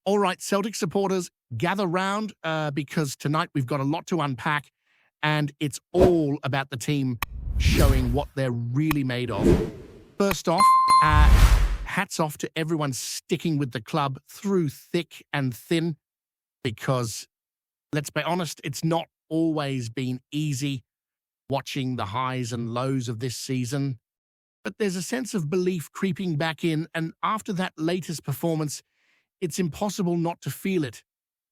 All right, Celtic supporters, gather round because tonight we've got a lot to unpack, and it's all about the team showing what they're really made of. First off, hats off to everyone sticking with the club through thick and thin, because let's be honest, it's not always been easy watching the highs and lows of this season. But there's a sense of belief creeping back in, and after that latest performance, it's impossible not to feel it.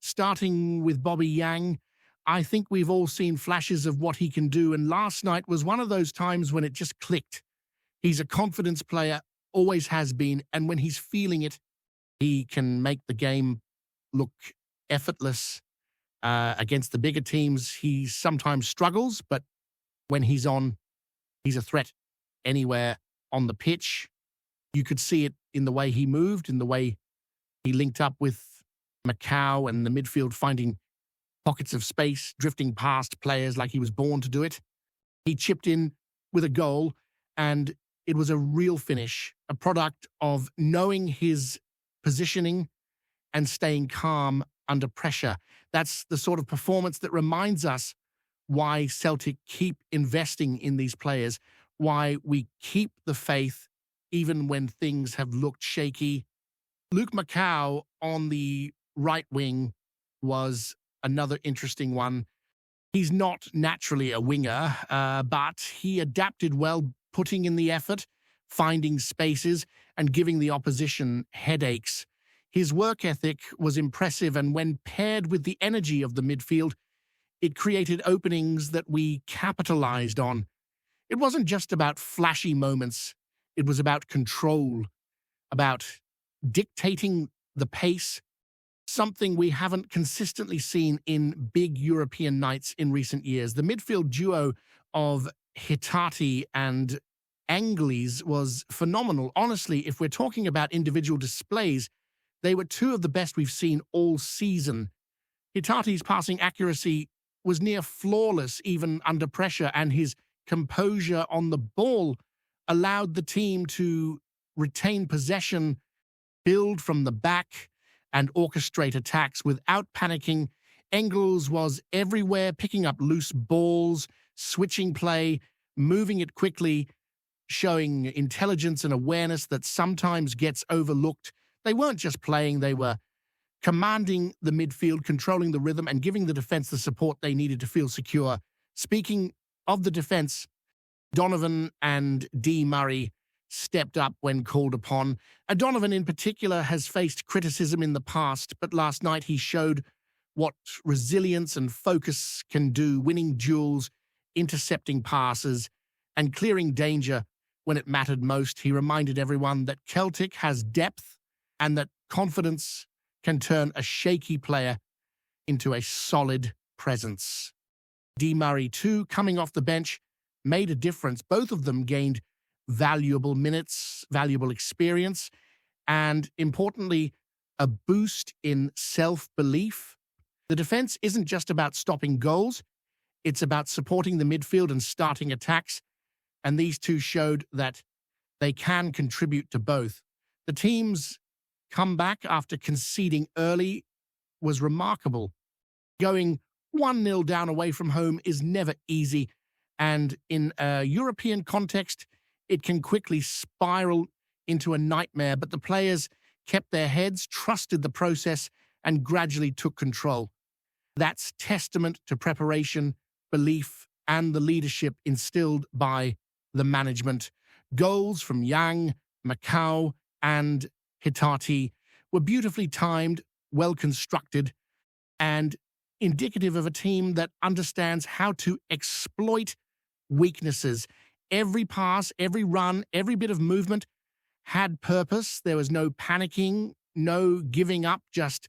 Starting with Bobby Yang, I think we've all seen flashes of what he can do, and last night was one of those times when it just clicked. He's a confidence player, always has been, and when he's feeling it, he can make the game look effortless. Against the bigger teams, he sometimes struggles, but when he's on, he's a threat anywhere on the pitch. You could see it in the way he moved, in the way he linked up with Macau and the midfield, finding pockets of space, drifting past players like he was born to do it. He chipped in with a goal, and it was a real finish, a product of knowing his positioning and staying calm under pressure. That's the sort of performance that reminds us why Celtic keep investing in these players, why we keep the faith even when things have looked shaky. Luke Macau on the right wing was another interesting one. He's not naturally a winger, but he adapted well, putting in the effort, finding spaces, and giving the opposition headaches. His work ethic was impressive, and when paired with the energy of the midfield, it created openings that we capitalized on. It wasn't just about flashy moments. It was about control, about dictating the pace, something we haven't consistently seen in big European nights in recent years. The midfield duo of Hitati and Angeles was phenomenal. Honestly, if we're talking about individual displays, they were two of the best we've seen all season. Hitati's passing accuracy was near flawless even under pressure, and his composure on the ball allowed the team to retain possession, build from the back, and orchestrate attacks without panicking. Engels was everywhere, picking up loose balls, switching play, moving it quickly, showing intelligence and awareness that sometimes gets overlooked. They weren't just playing, they were commanding the midfield, controlling the rhythm, and giving the defense the support they needed to feel secure. Speaking of the defense, Donovan and D. Murray stepped up when called upon. Donovan in particular has faced criticism in the past, but last night he showed what resilience and focus can do, winning duels, intercepting passes, and clearing danger when it mattered most. He reminded everyone that Celtic has depth and that confidence can turn a shaky player into a solid presence. D. Murray, too, coming off the bench, made a difference. Both of them gained valuable minutes, valuable experience, and importantly, a boost in self-belief. The defense isn't just about stopping goals, it's about supporting the midfield and starting attacks, and these two showed that they can contribute to both. The team's comeback after conceding early was remarkable. Going 1-0 down away from home is never easy, and in a European context, it can quickly spiral into a nightmare, but the players kept their heads, trusted the process, and gradually took control. That's testament to preparation, belief, and the leadership instilled by the management. Goals from Yang, Macau, and Hitati were beautifully timed, well constructed, and indicative of a team that understands how to exploit weaknesses. Every pass, every run, every bit of movement had purpose. There was no panicking, no giving up, just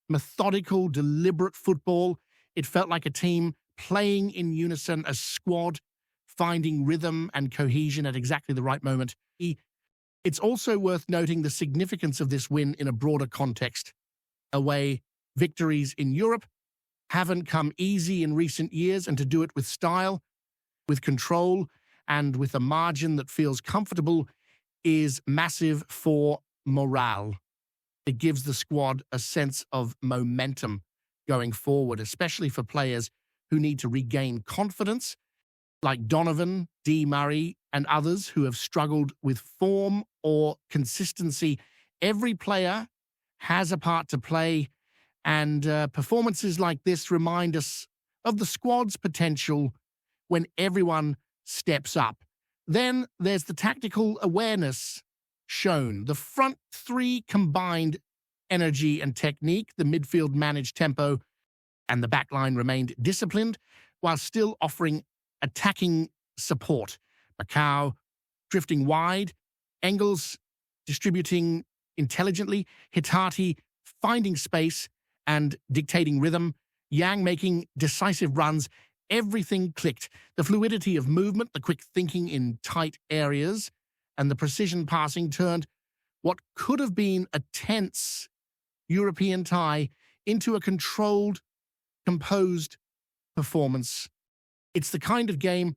methodical, deliberate football. It felt like a team playing in unison, a squad finding rhythm and cohesion at exactly the right moment. It's also worth noting the significance of this win in a broader context. Away victories in Europe haven't come easy in recent years, and to do it with style, with control, and with a margin that feels comfortable is massive for morale. It gives the squad a sense of momentum going forward, especially for players who need to regain confidence, like Donovan, D. Murray, and others who have struggled with form or consistency. Every player has a part to play, and performances like this remind us of the squad's potential when everyone steps up. Then there's the tactical awareness shown. The front three combined energy and technique, the midfield managed tempo, and the backline remained disciplined while still offering attacking support. Macau drifting wide, Engels distributing intelligently, Hitati finding space and dictating rhythm, Yang making decisive runs. Everything clicked. The fluidity of movement, the quick thinking in tight areas, and the precision passing turned what could have been a tense European tie into a controlled, composed performance. It's the kind of game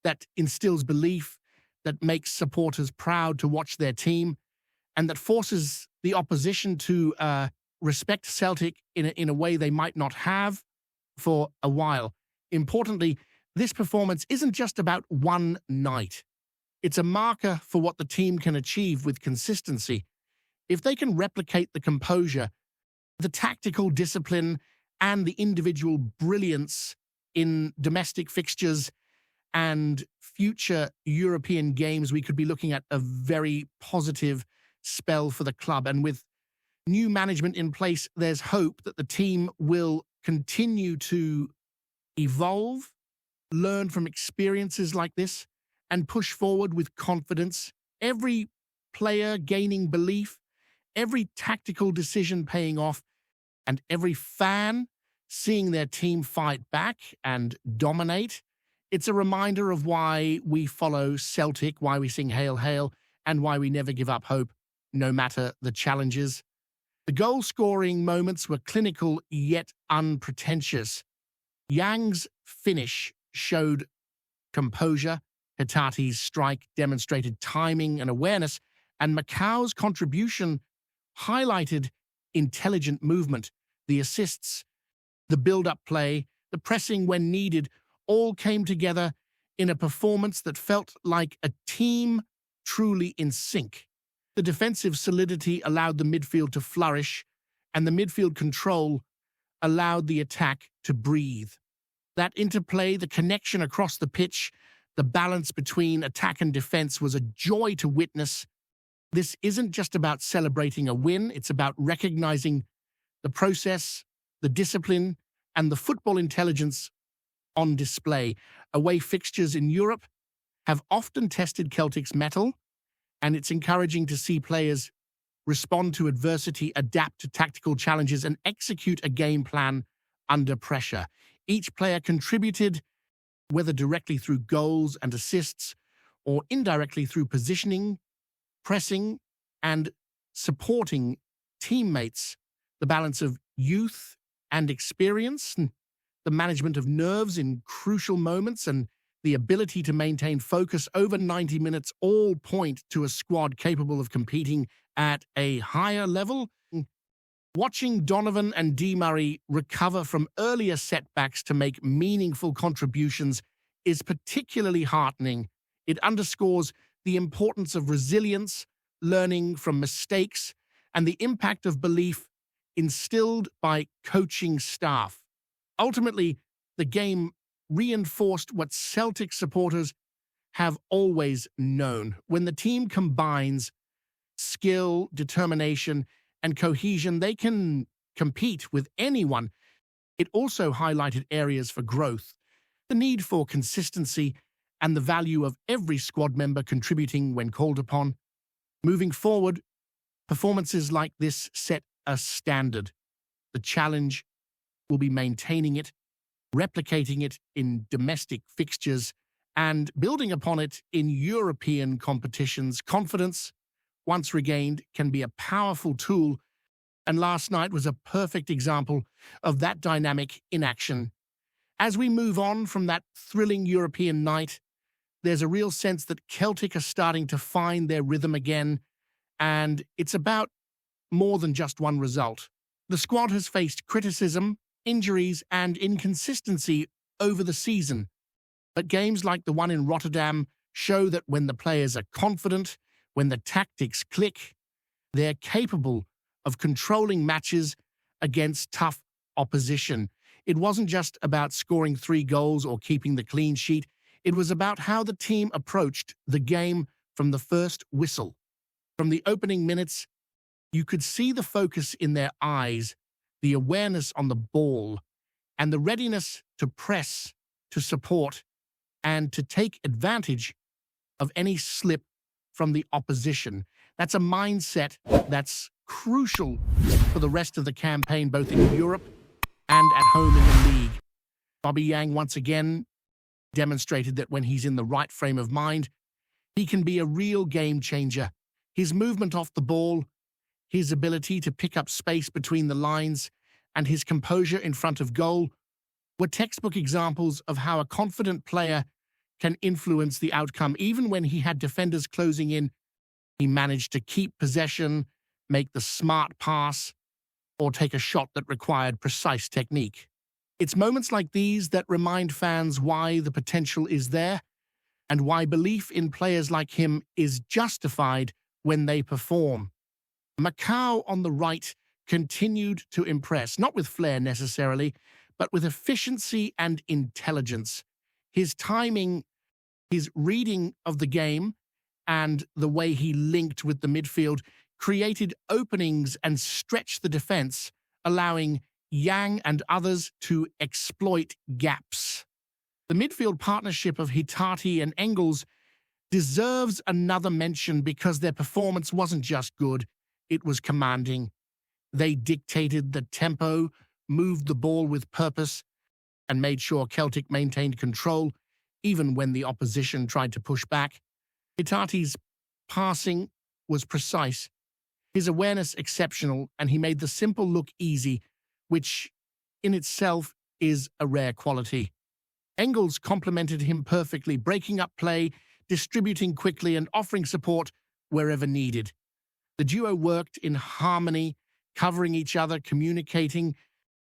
that instills belief, that makes supporters proud to watch their team, and that forces the opposition to respect Celtic in a way they might not have for a while. Importantly, this performance isn't just about one night. It's a marker for what the team can achieve with consistency. If they can replicate the composure, the tactical discipline, and the individual brilliance in domestic fixtures and future European games, we could be looking at a very positive spell for the club. And with new management in place, there's hope that the team will continue to evolve, learn from experiences like this, and push forward with confidence. Every player gaining belief, every tactical decision paying off, and every fan seeing their team fight back and dominate. It's a reminder of why we follow Celtic, why we sing Hail, Hail, and why we never give up hope, no matter the challenges. The goal-scoring moments were clinical yet unpretentious. Yang's finish showed composure, Hitati's strike demonstrated timing and awareness, and Macau's contribution highlighted intelligent movement. The assists, the build-up play, the pressing when needed, all came together in a performance that felt like a team truly in sync. The defensive solidity allowed the midfield to flourish, and the midfield control allowed the attack to breathe. That interplay, the connection across the pitch, the balance between attack and defense was a joy to witness. This isn't just about celebrating a win, it's about recognizing the process, the discipline, and the football intelligence on display. Away fixtures in Europe have often tested Celtic's mettle, and it's encouraging to see players respond to adversity, adapt to tactical challenges, and execute a game plan under pressure. Each player contributed, whether directly through goals and assists or indirectly through positioning, pressing, and supporting teammates. The balance of youth and experience, the management of nerves in crucial moments, and the ability to maintain focus over 90 minutes all point to a squad capable of competing at a higher level. Watching Donovan and D. Murray recover from earlier setbacks to make meaningful contributions is particularly heartening. It underscores the importance of resilience, learning from mistakes, and the impact of belief instilled by coaching staff. Ultimately, the game reinforced what Celtic supporters have always known. When the team combines skill, determination, and cohesion, they can compete with anyone. It also highlighted areas for growth, the need for consistency, and the value of every squad member contributing when called upon. Moving forward, performances like this set a standard. The challenge will be maintaining it, replicating it in domestic fixtures, and building upon it in European competitions. Confidence, once regained, can be a powerful tool, and last night was a perfect example of that dynamic in action. As we move on from that thrilling European night, there's a real sense that Celtic are starting to find their rhythm again, and it's about more than just one result. The squad has faced criticism, injuries, and inconsistency over the season, but games like the one in Rotterdam show that when the players are confident, when the tactics click, they're capable of controlling matches against tough opposition. It wasn't just about scoring 3 goals or keeping the clean sheet. It was about how the team approached the game from the first whistle. From the opening minutes, you could see the focus in their eyes, the awareness on the ball, and the readiness to press, to support, and to take advantage of any slip from the opposition. That's a mindset that's crucial for the rest of the campaign, both in Europe and at home in the league. Bobby Yang once again demonstrated that when he's in the right frame of mind, he can be a real game changer. His movement off the ball, his ability to pick up space between the lines, and his composure in front of goal were textbook examples of how a confident player can influence the outcome. Even when he had defenders closing in, he managed to keep possession, make the smart pass, or take a shot that required precise technique. It's moments like these that remind fans why the potential is there and why belief in players like him is justified when they perform. Macau on the right continued to impress, not with flair necessarily, but with efficiency and intelligence. His timing, his reading of the game, and the way he linked with the midfield created openings and stretched the defense, allowing Yang and others to exploit gaps. The midfield partnership of Hitati and Engels deserves another mention because their performance wasn't just good, it was commanding. They dictated the tempo, moved the ball with purpose, and made sure Celtic maintained control, even when the opposition tried to push back. Hitati's passing was precise, his awareness exceptional, and he made the simple look easy, which in itself is a rare quality. Engels complemented him perfectly, breaking up play, distributing quickly, and offering support wherever needed. The duo worked in harmony, covering each other, communicating,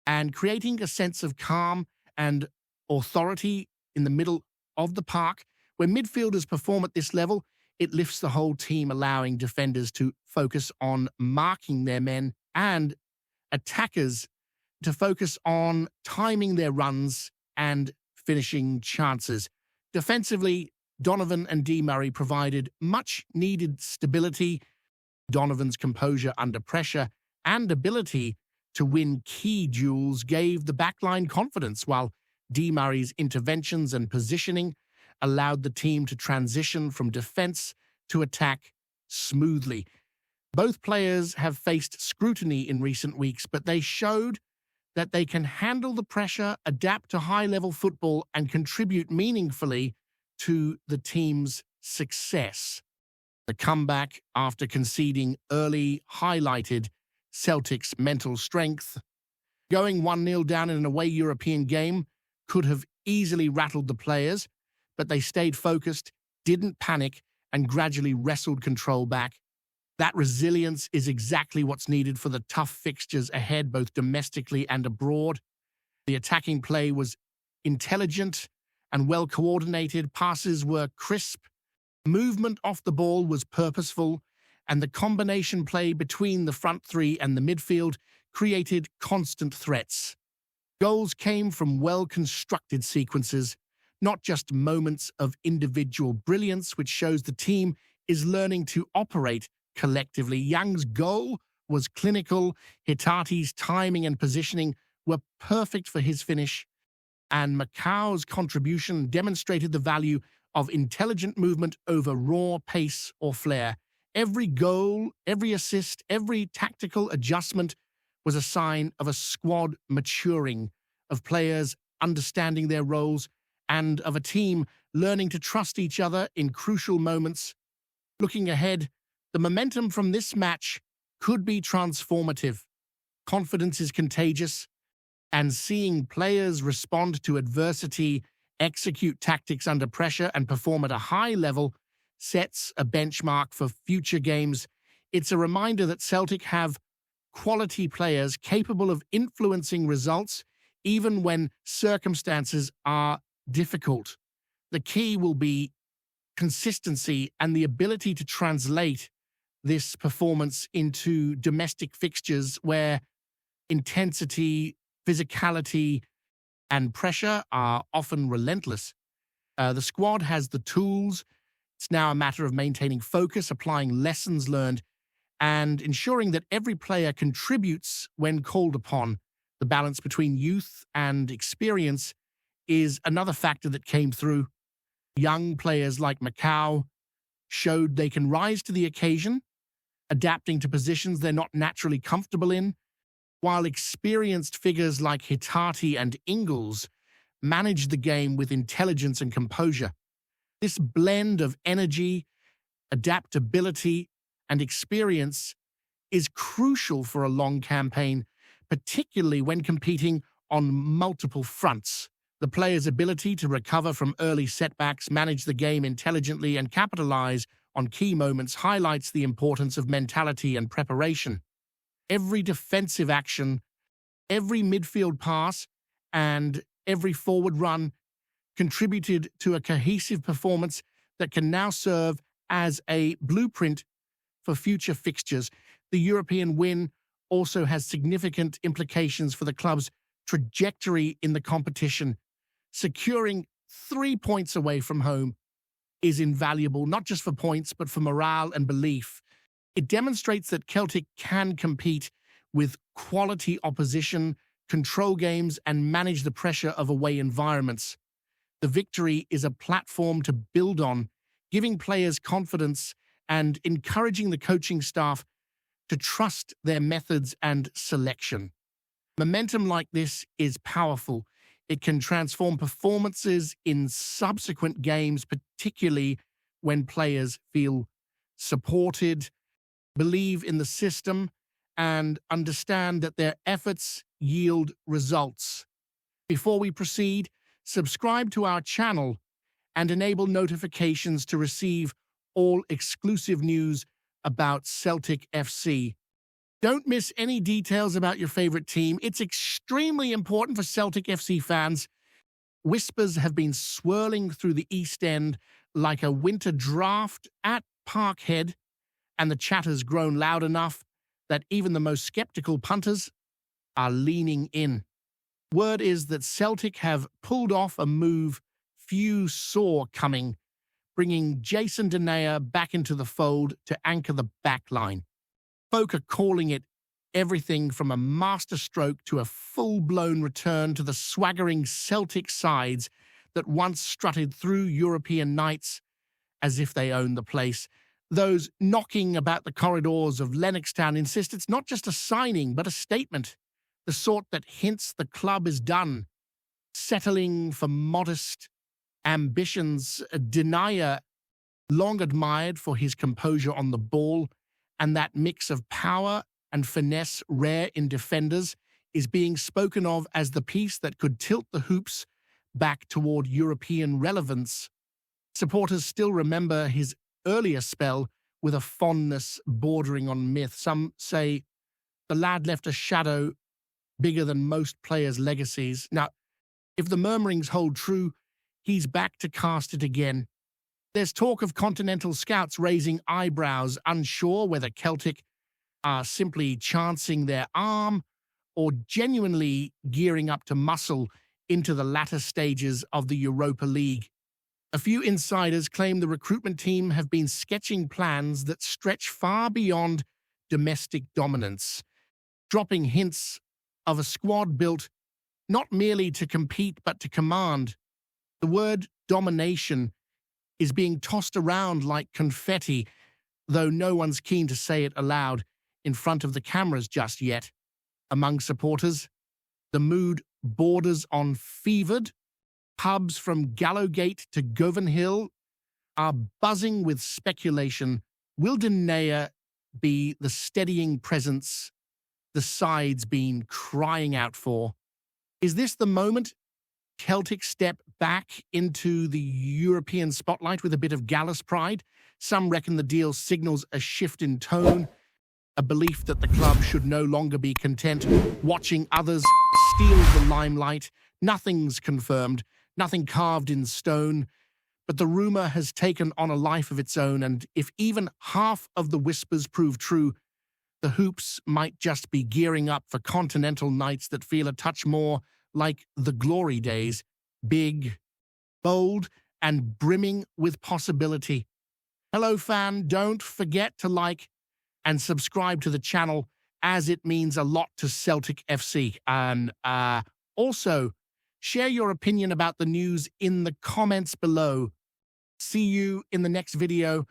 and creating a sense of calm and authority in the middle of the park. When midfielders perform at this level, it lifts the whole team, allowing defenders to focus on marking their men and attackers to focus on timing their runs and finishing chances. Defensively, Donovan and Denayer provided much-needed stability. Donovan's composure under pressure and ability to win key duels gave the backline confidence, while Denayer's interventions and positioning allowed the team to transition from defense to attack smoothly. Both players have faced scrutiny in recent weeks, but they showed that they can handle the pressure, adapt to high-level football, and contribute meaningfully to the team's success. The comeback after conceding early highlighted Celtic's mental strength. Going 1-0 down in an away European game could have easily rattled the players, but they stayed focused, didn't panic, and gradually wrestled control back. That resilience is exactly what's needed for the tough fixtures ahead, both domestically and abroad. The attacking play was intelligent and well-coordinated. Passes were crisp. Movement off the ball was purposeful, and the combination play between the front three and the midfield created constant threats. Goals came from well-constructed sequences, not just moments of individual brilliance, which shows the team is learning to operate collectively. Young's goal was clinical. Hitati's timing and positioning were perfect for his finish, and Macau's contribution demonstrated the value of intelligent movement over raw pace or flair. Every goal, every assist, every tactical adjustment was a sign of a squad maturing, of players understanding their roles, and of a team learning to trust each other in crucial moments. Looking ahead, the momentum from this match could be transformative. Confidence is contagious, and seeing players respond to adversity, execute tactics under pressure, and perform at a high level sets a benchmark for future games. It's a reminder that Celtic have quality players capable of influencing results even when circumstances are difficult. The key will be consistency and the ability to translate this performance into domestic fixtures where intensity, physicality, and pressure are often relentless. The squad has the tools. It's now a matter of maintaining focus, applying lessons learned, and ensuring that every player contributes when called upon. The balance between youth and experience is another factor that came through. Young players like Macau showed they can rise to the occasion, adapting to positions they're not naturally comfortable in, while experienced figures like Hitati and Ingles managed the game with intelligence and composure. This blend of energy, adaptability, and experience is crucial for a long campaign, particularly when competing on multiple fronts. The player's ability to recover from early setbacks, manage the game intelligently, and capitalize on key moments highlights the importance of mentality and preparation. Every defensive action, every midfield pass, and every forward run contributed to a cohesive performance that can now serve as a blueprint for future fixtures. The European win also has significant implications for the club's trajectory in the competition. Securing 3 points away from home is invaluable, not just for points, but for morale and belief. It demonstrates that Celtic can compete with quality opposition, control games, and manage the pressure of away environments. The victory is a platform to build on, giving players confidence and encouraging the coaching staff to trust their methods and selection. Momentum like this is powerful. It can transform performances in subsequent games, particularly when players feel supported, believe in the system, and understand that their efforts yield results. Before we proceed, subscribe to our channel and enable notifications to receive all exclusive news about Celtic FC. Don't miss any details about your favorite team. It's extremely important for Celtic FC fans. Whispers have been swirling through the East End like a winter draft at Parkhead, and the chatter's grown loud enough that even the most skeptical punters are leaning in. Word is that Celtic have pulled off a move few saw coming, bringing Jason Denayer back into the fold to anchor the backline. Folk are calling it everything from a masterstroke to a full-blown return to the swaggering Celtic sides that once strutted through European nights as if they owned the place. Those knocking about the corridors of Lennoxtown insist it's not just a signing, but a statement, the sort that hints the club is done, settling for modest ambitions. Denayer, long admired for his composure on the ball and that mix of power and finesse rare in defenders, is being spoken of as the piece that could tilt the hoops back toward European relevance. Supporters still remember his earlier spell with a fondness bordering on myth. Some say the lad left a shadow bigger than most players' legacies. Now, if the murmurings hold true, he's back to cast it again. There's talk of continental scouts raising eyebrows, unsure whether Celtic are simply chancing their arm or genuinely gearing up to muscle into the latter stages of the Europa League. A few insiders claim the recruitment team have been sketching plans that stretch far beyond domestic dominance, dropping hints of a squad built not merely to compete but to command. The word domination is being tossed around like confetti, though no one's keen to say it aloud in front of the cameras just yet. Among supporters, the mood borders on fevered. Pubs from Gallowgate to Govanhill are buzzing with speculation. Will Denayer be the steadying presence the side's been crying out for? Is this the moment Celtic step back into the European spotlight with a bit of Gallus pride? Some reckon the deal signals a shift in tone, a belief that the club should no longer be content watching others steal the limelight. Nothing's confirmed, nothing carved in stone, but the rumor has taken on a life of its own, and if even half of the whispers prove true, the Hoops might just be gearing up for continental nights that feel a touch more like the glory days, big, bold, and brimming with possibility. Hello, fan, don't forget to like and subscribe to the channel, as it means a lot to Celtic FC. And also, share your opinion about the news in the comments below. See you in the next video.